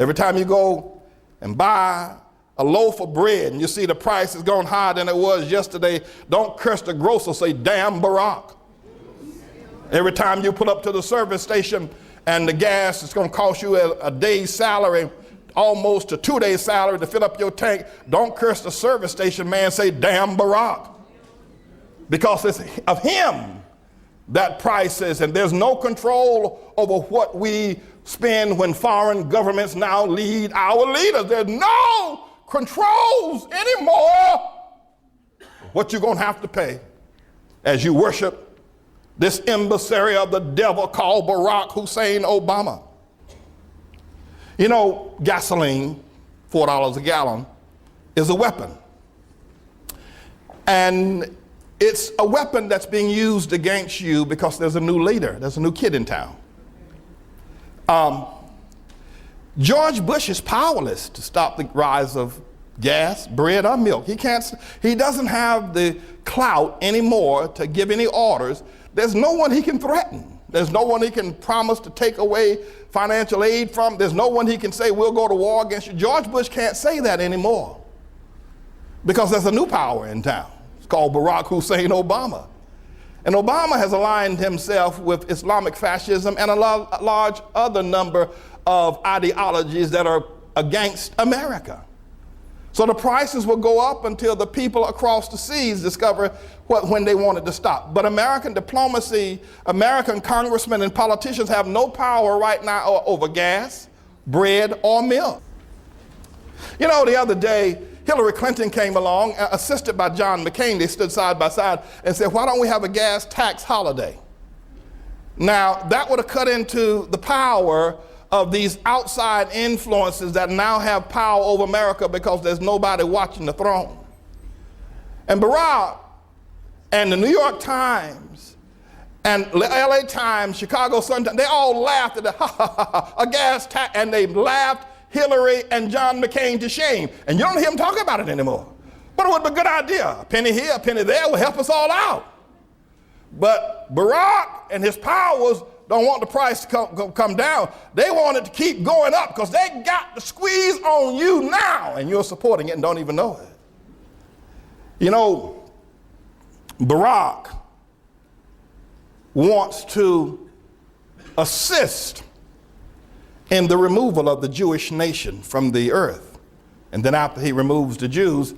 Every time you go and buy a loaf of bread and you see the price is going higher than it was yesterday, don't curse the grocer, say, damn Barack. Every time you pull up to the service station and the gas is going to cost you a day's salary, almost a 2 days salary to fill up your tank, don't curse the service station man, say, damn Barack. Because it's of him that price is, and there's no control over what we spend when foreign governments now lead our leaders. There's no controls anymore. What you're going to have to pay as you worship this emissary of the devil called Barack Hussein Obama. You know, gasoline, $4 a gallon, is a weapon. And it's a weapon that's being used against you because there's a new leader, there's a new kid in town. George Bush is powerless to stop the rise of gas, bread, or milk. He doesn't have the clout anymore to give any orders. There's no one he can threaten. There's no one he can promise to take away financial aid from. There's no one he can say, we'll go to war against you. George Bush can't say that anymore because there's a new power in town. It's called Barack Hussein Obama. And Obama has aligned himself with Islamic fascism and a large other number of ideologies that are against America. So the prices will go up until the people across the seas discover when they want it to stop. But American diplomacy, American congressmen and politicians have no power right now over gas, bread, or milk. You know, the other day, Hillary Clinton came along, assisted by John McCain. They stood side by side and said, why don't we have a gas tax holiday? Now, that would have cut into the power of these outside influences that now have power over America because there's nobody watching the throne. And Barack and the New York Times and LA Times, Chicago Sun-Times, they all laughed at a gas tax, and they laughed Hillary and John McCain to shame. And you don't hear them talk about it anymore. But it would be a good idea. A penny here, a penny there will help us all out. But Barack and his powers don't want the price to come down. They want it to keep going up because they got the squeeze on you now, and you're supporting it and don't even know it. You know, Barack wants to assist in the removal of the Jewish nation from the earth. And then after he removes the Jews,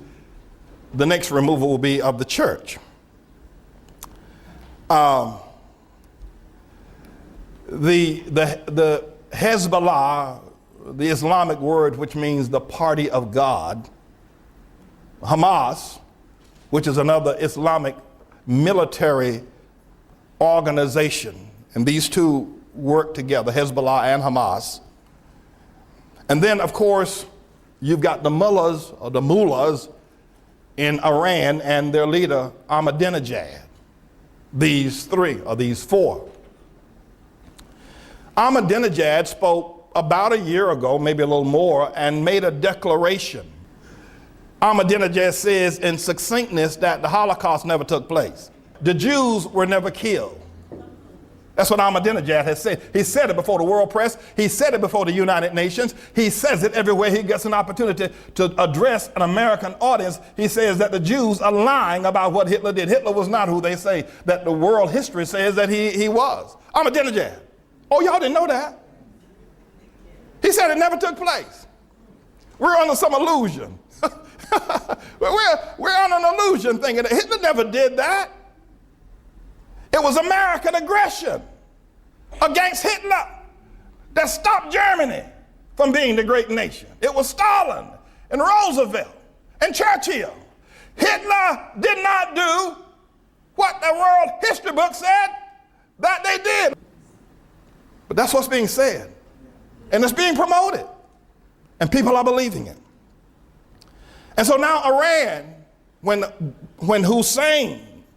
the next removal will be of the church. The Hezbollah, the Islamic word which means the party of God, Hamas, which is another Islamic military organization, and these two work together, Hezbollah and Hamas. And then, of course, you've got the mullahs or the mullahs in Iran and their leader Ahmadinejad. These three or these four. Ahmadinejad spoke about a year ago, maybe a little more, and made a declaration. Ahmadinejad says in succinctness that the Holocaust never took place. The Jews were never killed. That's what Ahmadinejad has said. He said it before the world press. He said it before the United Nations. He says it everywhere he gets an opportunity to address an American audience. He says that the Jews are lying about what Hitler did. Hitler was not who they say that the world history says that he was. Ahmadinejad. Oh, y'all didn't know that? He said it never took place. We're under some illusion. we're under an illusion thinking that Hitler never did that. It was American aggression against Hitler that stopped Germany from being the great nation. It was Stalin and Roosevelt and Churchill. Hitler did not do what the world history book said that they did. But that's what's being said. And it's being promoted. And people are believing it. And so now Iran, when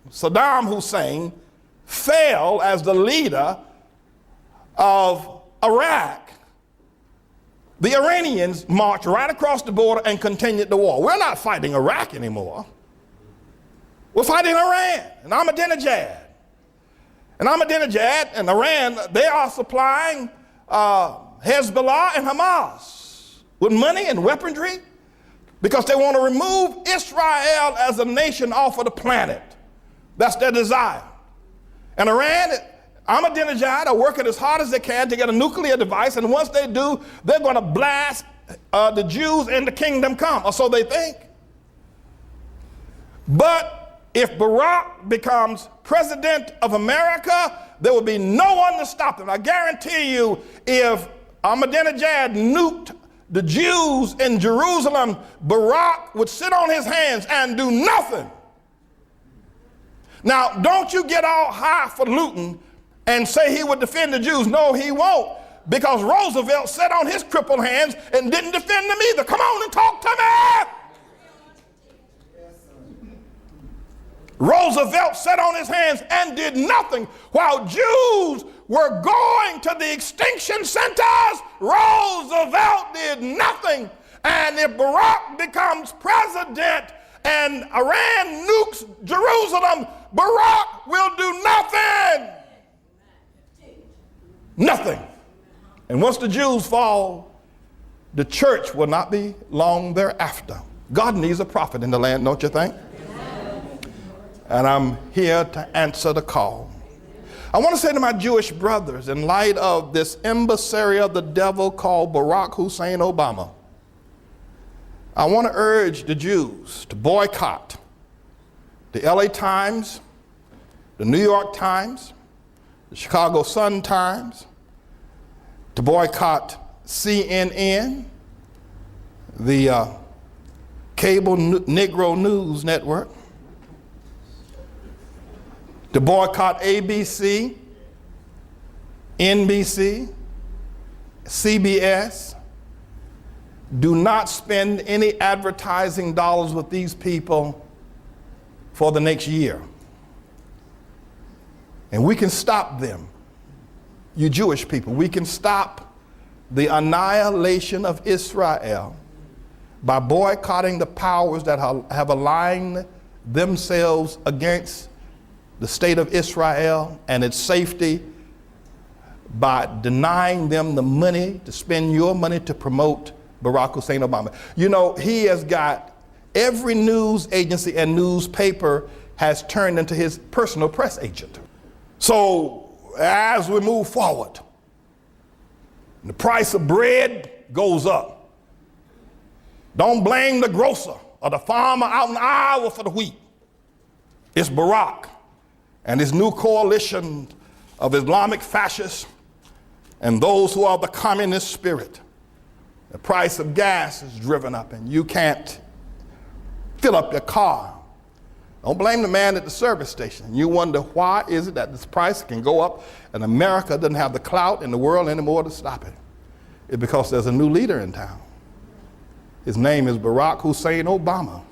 Saddam Hussein, fell as the leader of Iraq, the Iranians marched right across the border and continued the war. We're not fighting Iraq anymore. We're fighting Iran and Ahmadinejad. And Ahmadinejad and Iran, they are supplying Hezbollah and Hamas. with money and weaponry because they want to remove Israel as a nation off of the planet. That's their desire. And Iran, Ahmadinejad are working as hard as they can to get a nuclear device, and once they do, they're going to blast the Jews into kingdom come, or so they think. But if Barack becomes president of America, there will be no one to stop them. I guarantee you, if Ahmadinejad nuked the Jews in Jerusalem, Barack would sit on his hands and do nothing. Now, don't you get all highfalutin and say he would defend the Jews. No, he won't, because Roosevelt sat on his crippled hands and didn't defend them either. Come on and talk to me. Roosevelt sat on his hands and did nothing while Jews were going to the extinction centers. Roosevelt did nothing. And if Barack becomes president and Iran nukes Jerusalem, Barack will do nothing. Nothing. And once the Jews fall, the church will not be long thereafter. God needs a prophet in the land, don't you think? And I'm here to answer the call. I want to say to my Jewish brothers, in light of this emissary of the devil called Barack Hussein Obama, I want to urge the Jews to boycott the LA Times, the New York Times, the Chicago Sun-Times, to boycott CNN, the cable Negro News Network, to boycott ABC, NBC, CBS. Do not spend any advertising dollars with these people for the next year. And we can stop them. You Jewish people, we can stop the annihilation of Israel by boycotting the powers that have aligned themselves against the state of Israel and its safety, by denying them the money to spend your money to promote Barack Hussein Obama. You know, he has got every news agency and newspaper has turned into his personal press agent. So as we move forward, the price of bread goes up. Don't blame the grocer or the farmer out in Iowa for the wheat. It's Barack and his new coalition of Islamic fascists and those who are the communist spirit. The price of gas is driven up and you can't fill up your car. Don't blame the man at the service station. You wonder why is it that this price can go up and America doesn't have the clout in the world anymore to stop it. It's because there's a new leader in town. His name is Barack Hussein Obama,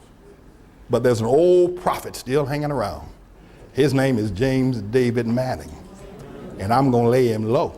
but there's an old prophet still hanging around. His name is James David Manning, and I'm going to lay him low.